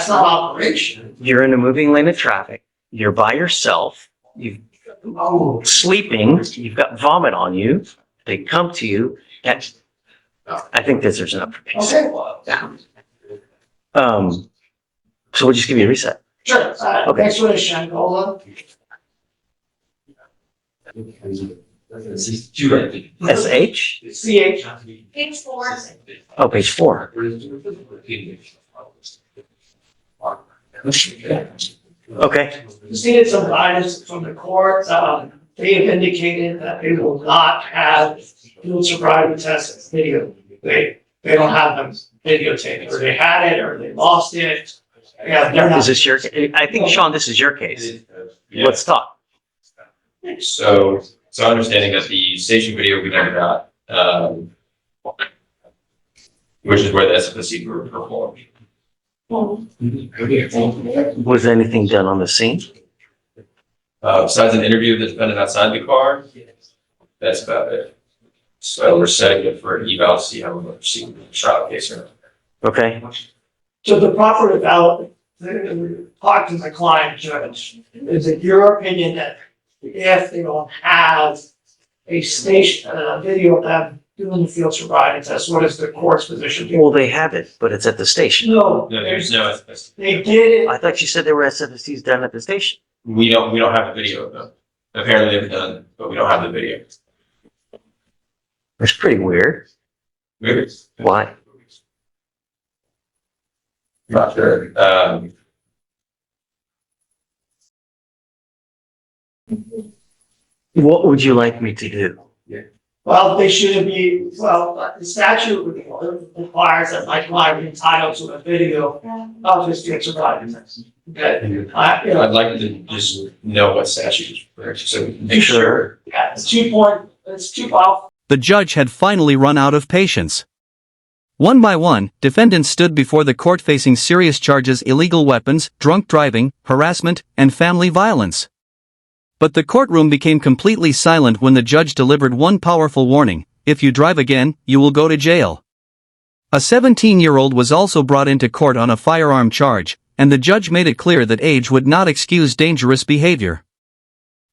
That's not operation. You're in a moving lane of traffic. You're by yourself. You're sleeping. You've got vomit on you. They come to you. I think this there's enough for me. Okay. Yeah. So we'll just give you a reset. Sure. Okay. Next one is Shangola. SH? CH. Page 4. Oh, page 4. Okay. Just needed some guidance from the court. They have indicated that they will not have field sobriety tests video. They don't have them videotaped, or they had it, or they lost it. Yeah, they're not. Is this your, I think, Sean, this is your case. Let's talk. So understanding that the station video we never got, which is where the SFSC group performed. Was anything done on the scene? Besides an interview of the defendant outside the car, that's about it. So we're setting it for an eval to see how we're proceeding with the trial case or not. Okay. So the proper development, talk to the client judge, is it your opinion that if they don't have a station, video of them doing the field sobriety test, what is the court's position? Well, they have it, but it's at the station. No, No, there's no SFSC. they did it. I thought you said there were SFSCs done at the station. We don't have a video of them. Apparently they've done, but we don't have the video. It's pretty weird. Maybe. Why? Not sure. What would you like me to do? Well, they shouldn't be, the statute requires that my client be entitled to a video of his field sobriety test. Okay, I'd like to just know what statute is referred to, so we can make sure. Yeah, it's 2.12. The judge had finally run out of patience. One by one, defendants stood before the court facing serious charges: illegal weapons, drunk driving, harassment, and family violence. But the courtroom became completely silent when the judge delivered one powerful warning: if you drive again, you will go to jail. A 17-year-old was also brought into court on a firearm charge, and the judge made it clear that age would not excuse dangerous behavior.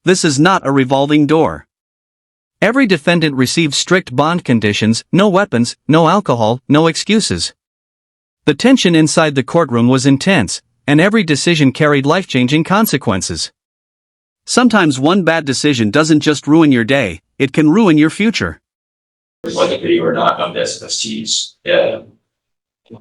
This is not a revolving door. Every defendant received strict bond conditions: no weapons, no alcohol, no excuses. The tension inside the courtroom was intense, and every decision carried life-changing consequences. Sometimes one bad decision doesn't just ruin your day, it can ruin your future. Whether video or not of the SFSCs. Yeah.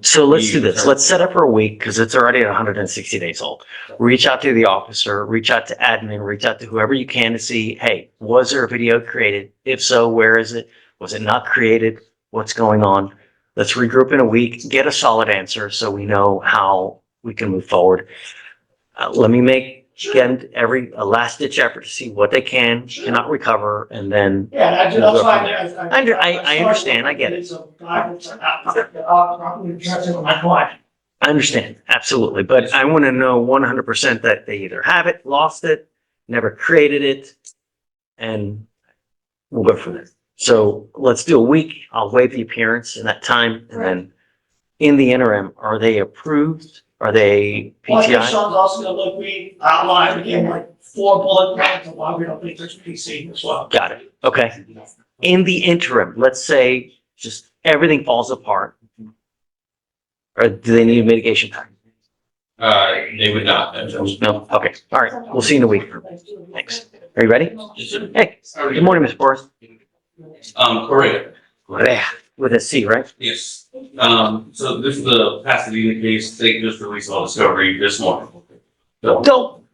So let's do this. Let's set up for a week because it's already 160 days old. Reach out to the officer, reach out to admin, reach out to whoever you can to see, hey, was there a video created? If so, where is it? Was it not created? What's going on? Let's regroup in a week, get a solid answer so we know how we can move forward. Let me make again a last ditch effort to see what they cannot recover, and then Yeah, that's why I understand, I get it. It's a guidance on how to properly address it with my client. I understand, absolutely, but I want to know 100% that they either have it, lost it, never created it, and we'll go from there. So let's do a week. I'll waive the appearance in that time, and then in the interim, are they approved? Are they Well, I think PTI? Sean's also gonna look, we outlined again like 4 bullet points of why we don't think there's PC as well. Got it. Okay. In the interim, let's say just everything falls apart. Or do they need a mitigation pack? They would not. No? Okay. All right. We'll see you in a week. Thanks. Are you ready? Hey, good morning, Ms. Forrest. Correct. Yeah, with a C, right? Yes. So this is the Pasadena case. They just released all discovery this morning. So, Dope.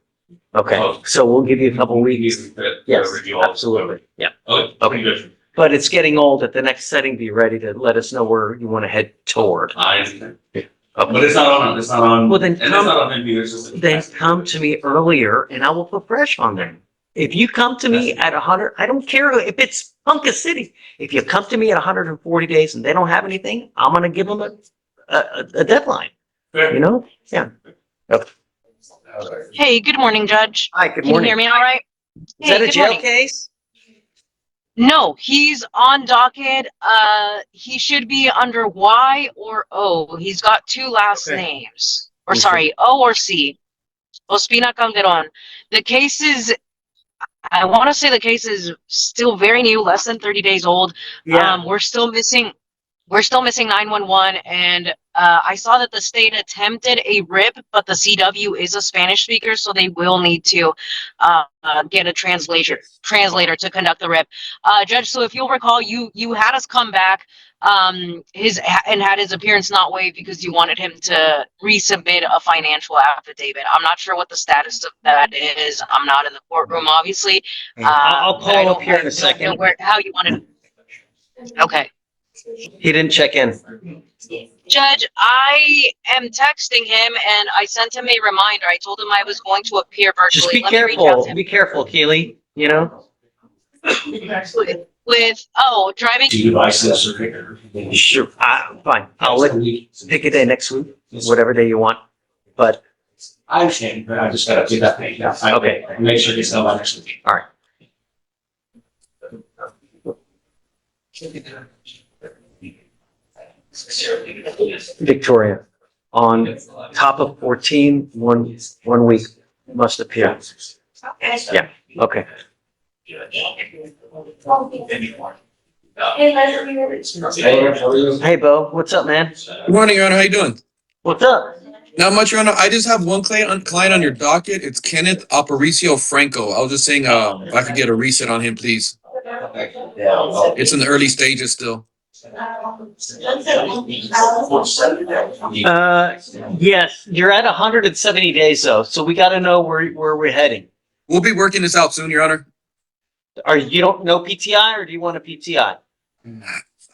Okay. So we'll give you a couple weeks. Yes, review all absolutely. Yeah. Okay. Okay. Good. But it's getting old. At the next setting, be ready to let us know where you want to head toward. I understand. Okay. But it's not on. It's not on. Well, then and it's come- not on me. It's just. Then come to me earlier and I will put fresh on them. If you come to me at 100, I don't care if it's Punka City. If you come to me at 140 days and they don't have anything, I'm going to give them a deadline, you know? Yeah. Okay. Hey, good morning, Judge. Hi, good Can you morning. hear me all right? Is that a good jail morning. case? No, he's on docket. He should be under Y or O. He's got 2 last Okay. names. or Okay. sorry, O or C. Ospina Calderon. The case is, I want to say the case is still very new, less than 30 days old. Yeah, We're still missing 911, and I saw that the state attempted a RIP, but the CW is a Spanish speaker, so they will need to get a translator to conduct the RIP. Judge, so if you'll recall, you had us come back and had his appearance not waived because you wanted him to resubmit a financial affidavit. I'm not sure what the status of that is. I'm not in the courtroom, obviously. I'll but I call up don't- here in a I don't know second. how you wanted. Okay. He didn't check in. Judge, I am texting him and I sent him a reminder. I told him I was going to appear Just virtually. be Let me reach out careful. to him Be careful, Keely. You know? with driving. Devices. Sure. Fine. I'll pick a day next week, whatever day you want. But I understand, but I just gotta do that thing now. Okay. Make sure it's not next week. all right. Victoria, on top of 14, one week must appear. Yeah. Okay. Hey, Bo. What's up, man? Good morning, Your Honor. How you doing? What's up? Not much, Your Honor. I just have one client on your docket. It's Kenneth Aparicio Franco. I was just saying, if I could get a reset on him, please. It's in the early stages still. Yes, you're at 170 days though, so we got to know where we're heading. We'll be working this out soon, Your Honor. You don't know PTI, or do you want a PTI?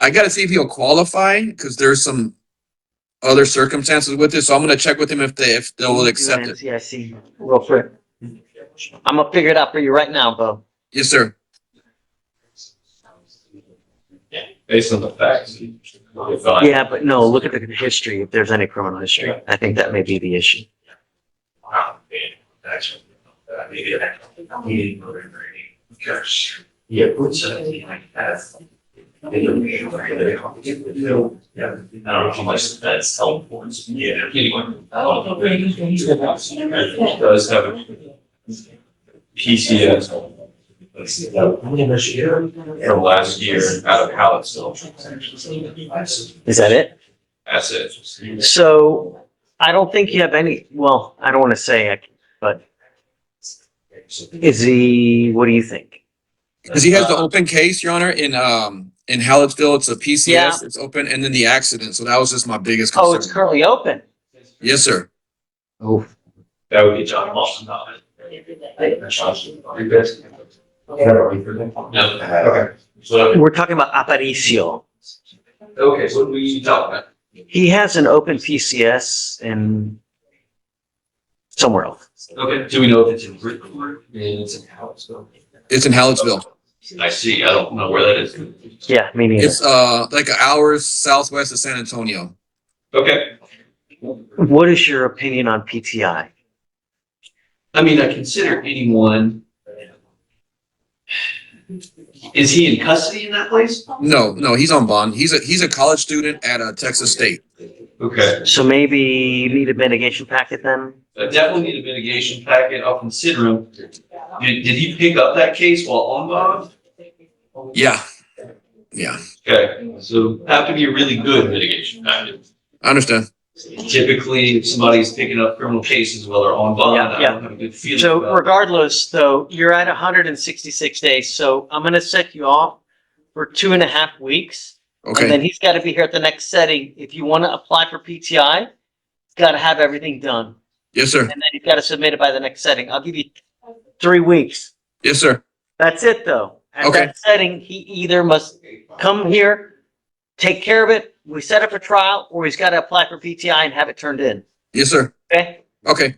I got to see if he'll qualify because there's some other circumstances with it. So I'm gonna check with him if they will accept it. Yeah, I see. Real quick. I'm gonna figure it out for you right now, Bo. Yes, sir. Based on the facts. If I- Yeah, but no, look at the history, if there's any criminal history. I think that may be the issue. I don't know how much that's helpful. Yeah. Anyway. Does have a PCS from last year out of Hallettsville. Is that it? That's it. So I don't think you have any, well, I don't want to say it, but is he, what do you think? Because he has the open case, Your Honor, in Hallettsville. It's a PCS. Yeah. It's open, and then the accident. So that was just my biggest Oh, concern. it's currently open. Yes, sir. Oh, That would be John Paulson. No. Okay. So, we're talking about Aparicio. okay, so what are we talking about? He has an open PCS in somewhere else. Okay, do we know if it's in Bridgeport? It's in Hallettsville. It's in Hallettsville. I see, I don't know where that is. Yeah, me neither. It's like an hour southwest of San Antonio. Okay, What is your opinion on PTI? I mean, I consider anyone. Is he in custody in that place? No, he's on bond. He's a college student at Texas State. Okay, So maybe you need a mitigation packet then? I definitely need a mitigation packet, I'll consider him. Did he pick up that case while on bond? Yeah, Okay, so have to be a really good mitigation packet. I understand. Typically, if somebody's picking up criminal cases while they're on bond, I Yeah. don't have a good feeling So about it. regardless, though, you're at 166 days, so I'm gonna set you off for 2.5 weeks. And then Okay. he's gotta be here at the next setting. If you wanna apply for PTI, he's gotta have everything done. Yes, sir. And then you've gotta submit it by the next setting. I'll give you 3 weeks. Yes, sir. That's it, though. At Okay. that setting, he either must come here, take care of it, we set up a trial, or he's gotta apply for PTI and have it turned in, Yes, sir. okay? Okay.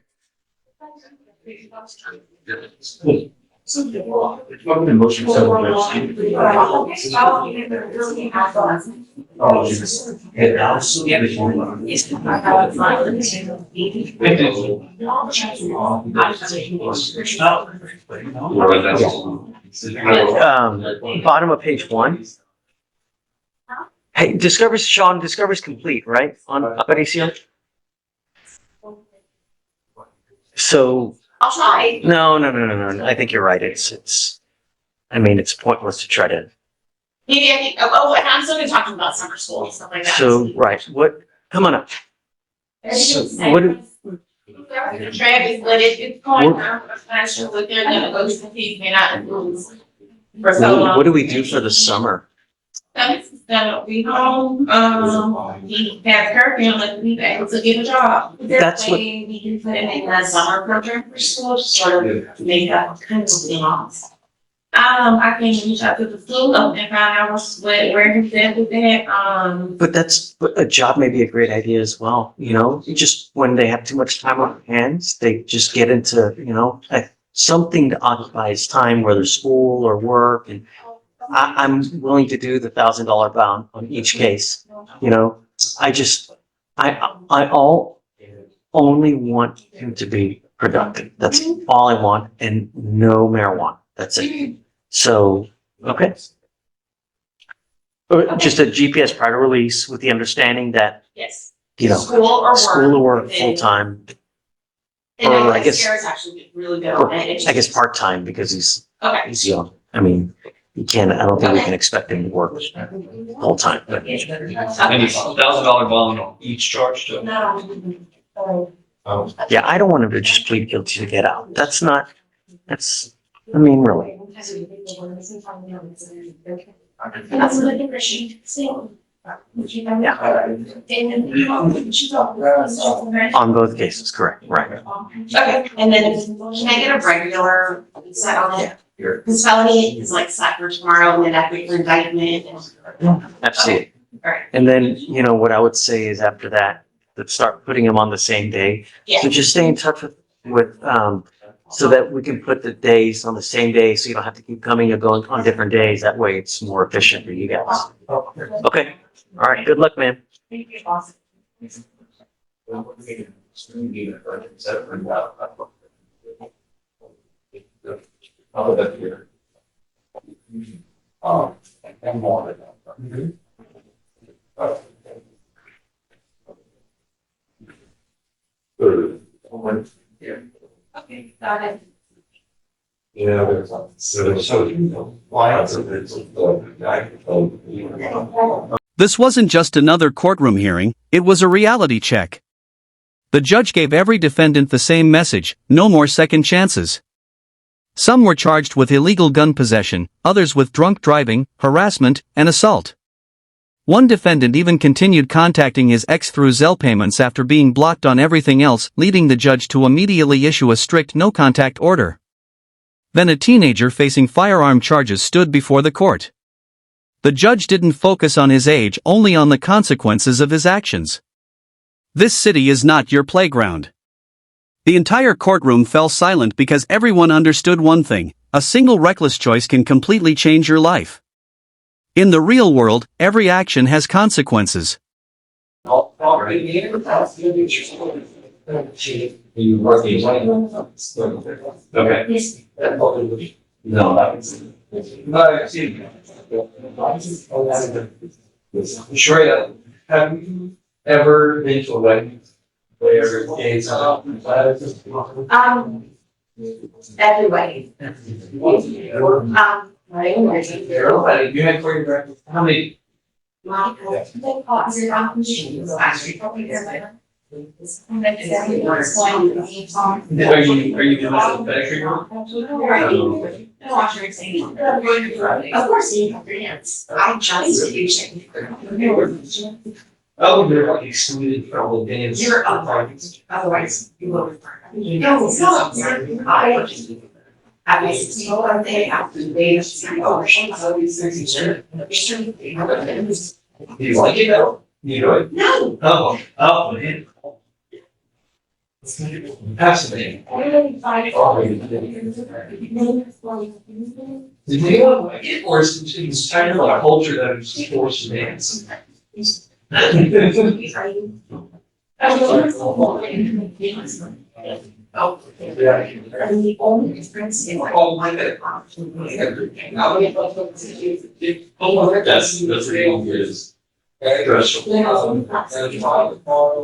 Bottom of page 1. Hey, Discover's complete, right? On Aparicio? So, I'll try. no. I think you're right. It's pointless to try to. Maybe I think, oh, and I'm still gonna talk about summer school and stuff like that. So, right, come on up. So, what do- Travis, but it's going down, I'm sure what they're gonna go to see, may not improve for so long. What do we do for the summer? Travis is gonna be home, he has curfew unless he's able to get a job. Is there a That's what- way we can put him in a summer program for school, just sort of make that kind of thing off? I can reach out to the school and find out where he's at with that, But a job may be a great idea as well, you know? Just when they have too much time on their hands, they just get into, something to occupy his time, whether school or work. And I'm willing to do the $1,000 bound on each case, you know? Only want him to be productive. That's all I want, and no marijuana. That's it. So, okay. Just a GPS prior to release with the understanding that, yes. you know, School or work. school or work, then- full-time, And or I I guess- guess Sarah's actually really good or on it. I guess part-time because Okay. he's young. I mean, I don't think we can expect him to work full-time, but And it's $1,000 bond on each charge too. No. yeah, I don't want him to just plead guilty to get out. I mean, really, That's what I think she said. on both cases, correct, right. Okay, and then can I get a regular set on it? Because felony is like set for tomorrow and then after for indictment and. Absolutely. Alright. And then, what I would say is after that, let's start putting them on the same day. Yeah. So just stay in touch with, so that we can put the days on the same day, so you don't have to keep coming and going on different days. That way it's more efficient for you guys. Okay, all right, good luck, man. Okay, got it. This wasn't just another courtroom hearing, it was a reality check. The judge gave every defendant the same message: no more second chances. Some were charged with illegal gun possession, others with drunk driving, harassment, and assault. One defendant even continued contacting his ex through Zelle payments after being blocked on everything else, leading the judge to immediately issue a strict no-contact order. Then a teenager facing firearm charges stood before the court. The judge didn't focus on his age, only on the consequences of his actions. This city is not your playground. The entire courtroom fell silent because everyone understood one thing: a single reckless choice can completely change your life. In the real world, every action has consequences. Okay. No. Sure, have you ever been to a wedding where it's Everybody. you had choreographed, how many? Are you doing that with pedicure? Of course, you have your hands. I just do. Oh, they're like excluded from the dance. You're otherwise you will. No, it's not. I at my 16th birthday, after the day of celebration, I always sure. Do you like it though? You know it? No. Oh, man. Fascinating. Did anyone like it, or is it kind of like a culture that is just forced to dance? Oh, and the only difference in Oh, my God. That's real is.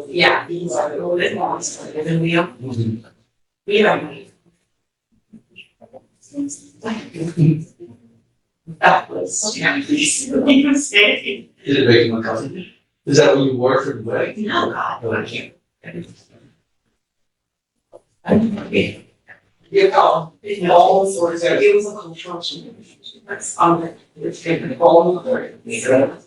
yeah, these are a little bit more than we are. Yeah. That was, yeah, he was saying, Did it make you uncomfortable? Is that what you wore for the wedding? no, God, I can't. You know, all sorts of, it was a construction. That's on the, it's getting all over it. So,